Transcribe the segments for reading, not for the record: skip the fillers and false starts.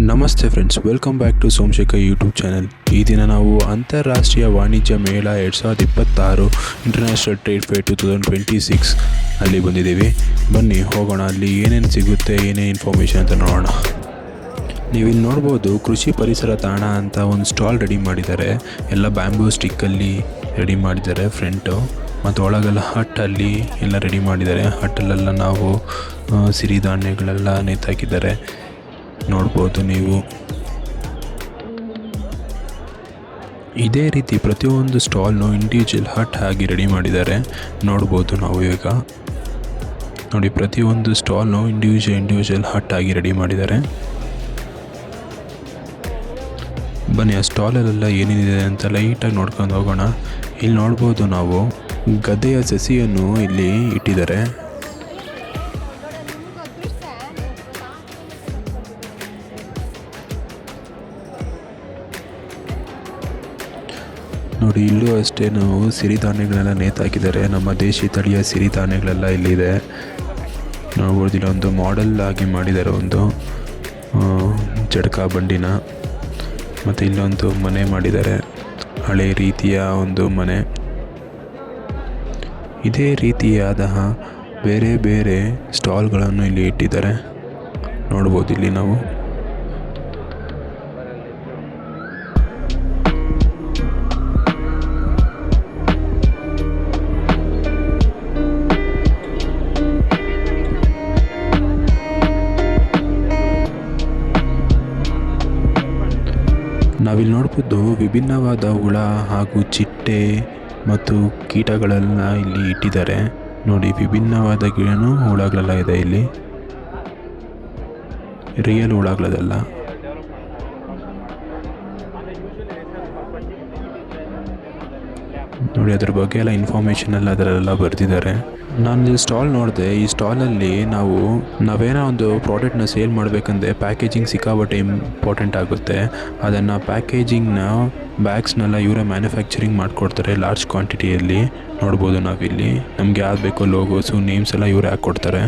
ನಮಸ್ತೆ friends, welcome back to Somashekar YouTube channel. ಈ ದಿನ ನಾವು ಅಂತಾರಾಷ್ಟ್ರೀಯ ವಾಣಿಜ್ಯ ಮೇಳ 2026 ಇಂಟರ್ನ್ಯಾಷನಲ್ ಟ್ರೇಡ್ ಫೇರ್ 2026 ಅಲ್ಲಿ ಬಂದಿದ್ದೀವಿ. ಬನ್ನಿ ಹೋಗೋಣ, ಅಲ್ಲಿ ಏನೇನು ಸಿಗುತ್ತೆ, ಏನೇನು ಇನ್ಫಾರ್ಮೇಷನ್ ಅಂತ ನೋಡೋಣ. ನೀವಿಲ್ಲಿ ನೋಡ್ಬೋದು, ಕೃಷಿ ಪರಿಸರ ತಾಣ ಅಂತ ಒಂದು ಸ್ಟಾಲ್ ರೆಡಿ ಮಾಡಿದ್ದಾರೆ. ಎಲ್ಲ ಬ್ಯಾಂಬೂ ಸ್ಟಿಕ್ಕಲ್ಲಿ ರೆಡಿ ಮಾಡಿದ್ದಾರೆ ಫ್ರಂಟು, ಮತ್ತು ಒಳಗೆಲ್ಲ ಹಟ್ಟಲ್ಲಿ ಎಲ್ಲ ರೆಡಿ ಮಾಡಿದ್ದಾರೆ. ಹಟ್ಟಲ್ಲೆಲ್ಲ ನಾವು ಸಿರಿಧಾನ್ಯಗಳೆಲ್ಲ ನೇತಾಕಿದ್ದಾರೆ, ನೋಡ್ಬೋದು ನೀವು. ಇದೇ ರೀತಿ ಪ್ರತಿಯೊಂದು ಸ್ಟಾಲ್ನು ಇಂಡಿವಿಜುವಲ್ ಹಟ್ ಆಗಿ ರೆಡಿ ಮಾಡಿದ್ದಾರೆ, ನೋಡ್ಬೋದು ನಾವು. ಈಗ ನೋಡಿ, ಪ್ರತಿಯೊಂದು ಸ್ಟಾಲ್ನು ಇಂಡಿವಿಜುವಲ್ ಹಟ್ ಆಗಿ ರೆಡಿ ಮಾಡಿದ್ದಾರೆ. ಬನ್ನಿ ಆ ಸ್ಟಾಲಲ್ಲೆಲ್ಲ ಏನೇನಿದೆ ಅಂತ ಲೈಟಾಗಿ ನೋಡ್ಕೊಂಡು ಹೋಗೋಣ. ಇಲ್ಲಿ ನೋಡ್ಬೋದು ನಾವು ಗದ್ದೆಯ ಸಸಿಯನ್ನು ಇಲ್ಲಿ ಇಟ್ಟಿದ್ದಾರೆ. ನೋಡಿ, ಇಲ್ಲೂ ಅಷ್ಟೇ ನಾವು ಸಿರಿಧಾನ್ಯಗಳೆಲ್ಲ ನೇತಾಕಿದ್ದಾರೆ. ನಮ್ಮ ದೇಶಿ ತಳಿಯ ಸಿರಿಧಾನ್ಯಗಳೆಲ್ಲ ಇಲ್ಲಿದೆ, ನೋಡ್ಬೋದು. ಇಲ್ಲೊಂದು ಮಾಡೆಲ್ ಆಗಿ ಮಾಡಿದ್ದಾರೆ, ಒಂದು ಜಡ್ಕ ಬಂಡಿನ. ಮತ್ತು ಇಲ್ಲೊಂದು ಮನೆ ಮಾಡಿದ್ದಾರೆ, ಹಳೆ ರೀತಿಯ ಒಂದು ಮನೆ. ಇದೇ ರೀತಿಯಾದ ಬೇರೆ ಬೇರೆ ಸ್ಟಾಲ್ಗಳನ್ನು ಇಲ್ಲಿ ಇಟ್ಟಿದ್ದಾರೆ, ನೋಡ್ಬೋದು ಇಲ್ಲಿ ನಾವು. ನಾವಿಲ್ಲಿ ನೋಡ್ಬೋದು ವಿಭಿನ್ನವಾದ ಹುಳ ಹಾಗೂ ಚಿಟ್ಟೆ ಮತ್ತು ಕೀಟಗಳೆಲ್ಲ ಇಲ್ಲಿ ಇಟ್ಟಿದ್ದಾರೆ. ನೋಡಿ, ವಿಭಿನ್ನವಾದ ಹುಳಗಳೆಲ್ಲ ಇದೆ ಇಲ್ಲಿ, ರಿಯಲ್ ಹುಳಗಳದೆಲ್ಲ. ನೋಡಿ, ಅದ್ರ ಬಗ್ಗೆ ಎಲ್ಲ ಇನ್ಫಾರ್ಮೇಷನ್ ಎಲ್ಲ ಅದರಲ್ಲೆಲ್ಲ ಬರೆದಿದ್ದಾರೆ. ನಾನು ಈ ಸ್ಟಾಲ್ ನೋಡಿದೆ. ಈ ಸ್ಟಾಲಲ್ಲಿ ನಾವೇನೋ ಒಂದು ಪ್ರಾಡಕ್ಟ್ನ ಸೇಲ್ ಮಾಡಬೇಕಂದ್ರೆ ಪ್ಯಾಕೇಜಿಂಗ್ ಸಿಕ್ಕಾಪಟ್ಟೆ ಇಂಪಾರ್ಟೆಂಟ್ ಆಗುತ್ತೆ. ಅದನ್ನು ಪ್ಯಾಕೇಜಿಂಗ್ನ ಬ್ಯಾಗ್ಸ್ನೆಲ್ಲ ಇವರೇ ಮ್ಯಾನುಫ್ಯಾಕ್ಚರಿಂಗ್ ಮಾಡಿಕೊಡ್ತಾರೆ ಲಾರ್ಜ್ ಕ್ವಾಂಟಿಟಿಯಲ್ಲಿ, ನೋಡ್ಬೋದು ನಾವಿಲ್ಲಿ. ನಮಗೆ ಯಾವ್ದು ಬೇಕೋ ಲೋಗೋಸು, ನೇಮ್ಸ್ ಎಲ್ಲ ಇವರೇ ಹಾಕ್ಕೊಡ್ತಾರೆ.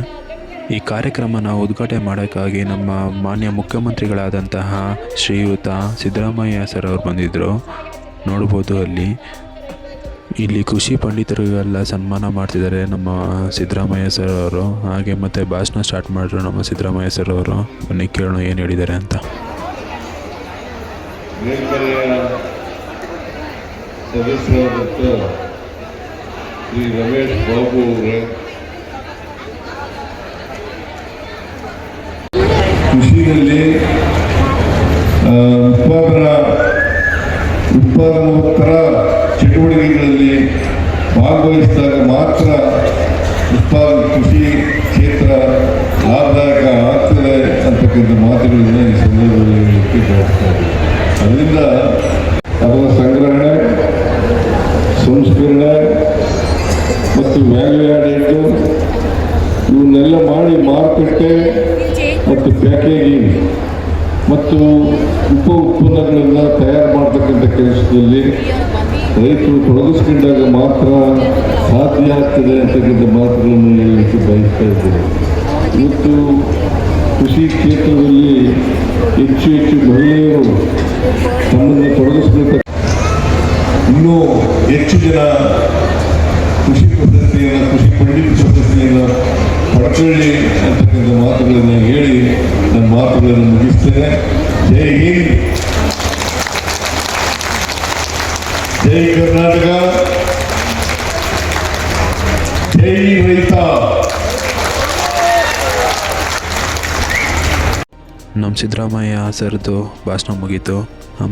ಈ ಕಾರ್ಯಕ್ರಮನ ಉದ್ಘಾಟನೆ ಮಾಡೋಕ್ಕಾಗಿ ನಮ್ಮ ಮಾನ್ಯ ಮುಖ್ಯಮಂತ್ರಿಗಳಾದಂತಹ ಶ್ರೀಯುತ ಸಿದ್ದರಾಮಯ್ಯ ಸರ್ ಅವರು ಬಂದಿದ್ದರು, ನೋಡ್ಬೋದು ಅಲ್ಲಿ. ಇಲ್ಲಿ ಕೃಷಿ ಪಂಡಿತರಿಗೆಲ್ಲ ಸನ್ಮಾನ ಮಾಡ್ತಿದ್ದಾರೆ ನಮ್ಮ ಸಿದ್ದರಾಮಯ್ಯ ಸರ್ ಅವರು. ಹಾಗೆ ಮತ್ತು ಭಾಷಣ ಸ್ಟಾರ್ಟ್ ಮಾಡಿದ್ರು ನಮ್ಮ ಸಿದ್ದರಾಮಯ್ಯ ಸರ್ ಅವರು. ಬನ್ನಿ ಕೇಳೋಣ ಏನು ಹೇಳಿದ್ದಾರೆ ಅಂತ. ಸದಸ್ಯರಾದಂಥ ಶ್ರೀ ರಮೇಶ್ ಬಾಬು ಅವರೇ, ಕೃಷಿಯಲ್ಲಿ ಉತ್ಪಾದನೋತ್ತರ ಚಟುವಟಿಕೆಗಳಲ್ಲಿ ಭಾಗವಹಿಸಿದಾಗ ಮಾತ್ರ ಕೃಷಿ ಕ್ಷೇತ್ರ ಲಾಭದಾಯಕ ಆಗ್ತದೆ ಅಂತಕ್ಕಂಥ ಮಾತುಗಳನ್ನು ಈ ಸಂದರ್ಭದಲ್ಲಿ ಹೇಳಲಿಕ್ಕೆ ಬಯಸ್ತಾರೆ. ಅದರಿಂದ ಅದರ ಸಂಗ್ರಹಣೆ, ಸಂಸ್ಕರಣೆ ಮತ್ತು ವ್ಯಾಲ್ಯೂ ಆಡೆಡ್ ಇವನ್ನೆಲ್ಲ ಮಾಡಿ ಮಾರುಕಟ್ಟೆ ಮತ್ತು ಪ್ಯಾಕೇಜಿಂಗ್ ಮತ್ತು ಉಪ ಉತ್ಪನ್ನಗಳನ್ನು ತಯಾರು ಮಾಡತಕ್ಕಂಥ ಕೆಲಸದಲ್ಲಿ ರೈತರು ತೊಡಗಿಸ್ಕೊಂಡಾಗ ಮಾತ್ರ ಸಾಧ್ಯ ಆಗ್ತದೆ ಅಂತಕ್ಕಂಥ ಮಾತುಗಳನ್ನು ಹೇಳಲಿಕ್ಕೆ ಬಯಸ್ತಾ ಇದ್ದೇನೆ. ಇವತ್ತು ಕೃಷಿ ಕ್ಷೇತ್ರದಲ್ಲಿ ಹೆಚ್ಚು ಹೆಚ್ಚು ಮಹಿಳೆಯರು ತಮ್ಮನ್ನು ತೊಡಗಿಸ್ಕೊಳ್ತ, ಇನ್ನೂ ಹೆಚ್ಚು ಜನ ಕೃಷಿ ಪದ್ಧತಿಯನ್ನು, ಕೃಷಿ ಪಂಡಿತ ಪದ್ಧತಿಯನ್ನು ಪಡ್ಕೊಳ್ಳಿ ಅಂತಕ್ಕಂಥ ಮಾತುಗಳನ್ನು ಹೇಳಿ ನನ್ನ ಮಾತುಗಳನ್ನು ಮುಗಿಸ್ತೇನೆ. ಜೈ ಹಿಂದ್, ಜೈ ಕರ್ನಾಟಕ, ಜೈ ರೈತ. ನಮ್ಮ ಸಿದ್ದರಾಮಯ್ಯ ಸರ್ದು ಭಾಷಣ ಮುಗೀತು.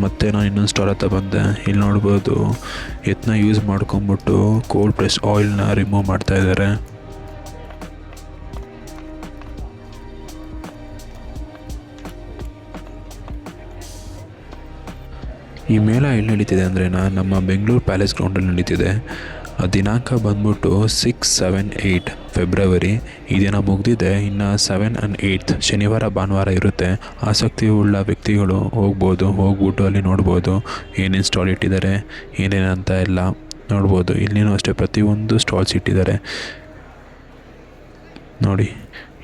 ಮತ್ತು ನಾನು ಇನ್ನೊಂದು ಸ್ಟಾಲ್ ಹತ್ರ ಬಂದೆ. ಇಲ್ಲಿ ನೋಡ್ಬೋದು, ಎತ್ತನ್ನ ಯೂಸ್ ಮಾಡ್ಕೊಂಬಿಟ್ಟು ಕೋಲ್ಡ್ ಪ್ರೆಸ್ ಆಯಿಲ್ನ ರಿಮೂವ್ ಮಾಡ್ತಾಯಿದ್ದಾರೆ. ಈ ಮೇಳ ಎಲ್ಲಿ ನಡೀತಿದೆ ಅಂದರೆ ನಮ್ಮ ಬೆಂಗಳೂರು ಪ್ಯಾಲೇಸ್ ಗ್ರೌಂಡಲ್ಲಿ ನಡೀತಿದೆ. ದಿನಾಂಕ ಬಂದ್ಬಿಟ್ಟು 6, 7, 8 ಫೆಬ್ರವರಿ. ಈ ದಿನ ಮುಗಿದಿದೆ. ಇನ್ನು 7 and 8 ಶನಿವಾರ ಭಾನುವಾರ ಇರುತ್ತೆ. ಆಸಕ್ತಿ ಉಳ್ಳ ವ್ಯಕ್ತಿಗಳು ಹೋಗ್ಬಿಟ್ಟು ಅಲ್ಲಿ ನೋಡ್ಬೋದು ಏನೇನು ಸ್ಟಾಲ್ ಇಟ್ಟಿದ್ದಾರೆ, ಏನೇನಂತ ಎಲ್ಲ ನೋಡ್ಬೋದು. ಇಲ್ಲಿನೂ ಅಷ್ಟೇ ಪ್ರತಿಯೊಂದು ಸ್ಟಾಲ್ಸ್ ಇಟ್ಟಿದ್ದಾರೆ ನೋಡಿ.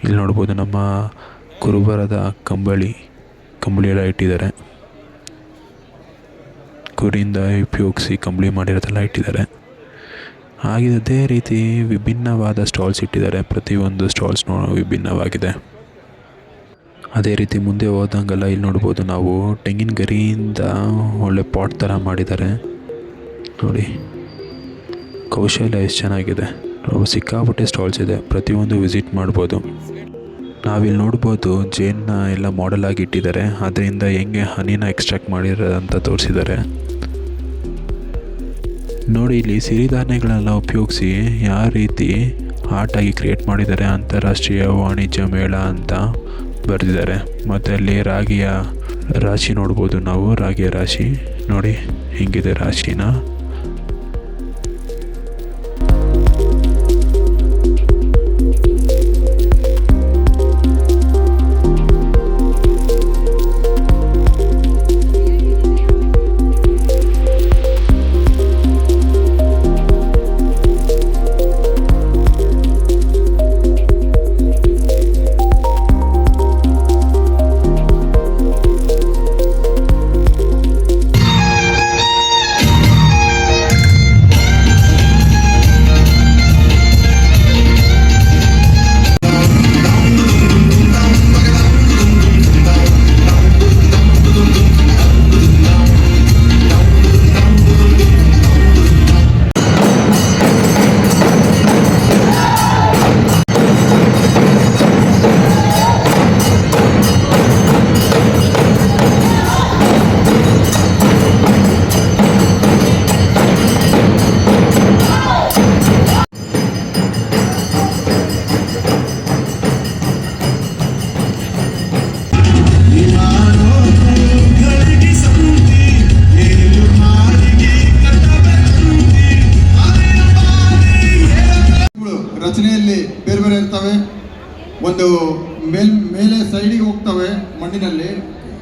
ಇಲ್ಲಿ ನೋಡ್ಬೋದು ನಮ್ಮ ಕುರುಬರದ ಕಂಬಳಿ ಎಲ್ಲ ಇಟ್ಟಿದ್ದಾರೆ. ಕುರಿಯಿಂದ ಉಪಯೋಗಿಸಿ ಕಂಬಳಿ ಮಾಡಿರೋದೆಲ್ಲ ಇಟ್ಟಿದ್ದಾರೆ. ಹಾಗೆ ಅದೇ ರೀತಿ ವಿಭಿನ್ನವಾದ ಸ್ಟಾಲ್ಸ್ ಇಟ್ಟಿದ್ದಾರೆ. ಪ್ರತಿಯೊಂದು ಸ್ಟಾಲ್ಸ್ ವಿಭಿನ್ನವಾಗಿದೆ. ಅದೇ ರೀತಿ ಮುಂದೆ ಹೋದಂಗೆಲ್ಲ ಇಲ್ಲಿ ನೋಡ್ಬೋದು ನಾವು ತೆಂಗಿನ ಗರಿಯಿಂದ ಒಳ್ಳೆ ಪಾಟ್ ಥರ ಮಾಡಿದ್ದಾರೆ ನೋಡಿ. ಕೌಶಲ್ಯ ಎಷ್ಟು ಚೆನ್ನಾಗಿದೆ. ಸಿಕ್ಕಾಪಟ್ಟೆ ಸ್ಟಾಲ್ಸ್ ಇದೆ, ಪ್ರತಿಯೊಂದು ವಿಸಿಟ್ ಮಾಡ್ಬೋದು. ನಾವಿಲ್ಲಿ ನೋಡ್ಬೋದು ಜೇನ್ನ ಎಲ್ಲ ಮಾಡೆಲ್ ಆಗಿ ಇಟ್ಟಿದ್ದಾರೆ. ಅದರಿಂದ ಹೆಂಗೆ ಹನಿನ ಎಕ್ಸ್ಟ್ರಾಕ್ಟ್ ಮಾಡಿರೋದಂತ ತೋರಿಸಿದ್ದಾರೆ ನೋಡಿ. ಇಲ್ಲಿ ಸಿರಿಧಾನ್ಯಗಳೆಲ್ಲ ಉಪಯೋಗಿಸಿ ಯಾವ ರೀತಿ ಆರ್ಟಾಗಿ ಕ್ರಿಯೇಟ್ ಮಾಡಿದ್ದಾರೆ. ಅಂತಾರಾಷ್ಟ್ರೀಯ ವಾಣಿಜ್ಯ ಮೇಳ ಅಂತ ಬರೆದಿದ್ದಾರೆ. ಮತ್ತು ಅಲ್ಲಿ ರಾಗಿಯ ರಾಶಿ ನೋಡ್ಬೋದು ನಾವು. ರಾಗಿಯ ರಾಶಿ ನೋಡಿ ಹೆಂಗಿದೆ ರಾಶಿನ. ರಚನೆಯಲ್ಲಿ ಬೇರೆ ಬೇರೆ ಇರ್ತವೆ. ಒಂದು ಮೇಲೆ ಸೈಡಿಗೆ ಹೋಗ್ತವೆ ಮಣ್ಣಿನಲ್ಲಿ,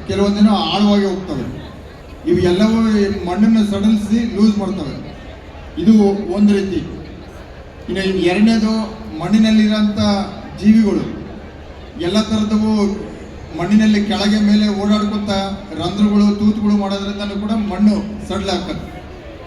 ಕೆಲವೊಂದಿನ ಆಳವಾಗಿ ಹೋಗ್ತವೆ. ಇವು ಎಲ್ಲವೂ ಮಣ್ಣನ್ನು ಸಡಿಲಿಸಿ ಲೂಸ್ ಮಾಡ್ತವೆ. ಇದು ಒಂದು ರೀತಿ. ಇನ್ನು ಎರಡನೇದು ಮಣ್ಣಿನಲ್ಲಿರೋಂಥ ಜೀವಿಗಳು ಎಲ್ಲ ಥರದವು ಮಣ್ಣಿನಲ್ಲಿ ಕೆಳಗೆ ಮೇಲೆ ಓಡಾಡ್ಕೊತ ರಂಧ್ರಗಳು ತೂತುಗಳು ಮಾಡೋದ್ರಿಂದ ಕೂಡ ಮಣ್ಣು ಸಡ್ಲಾಗ್ತದೆ.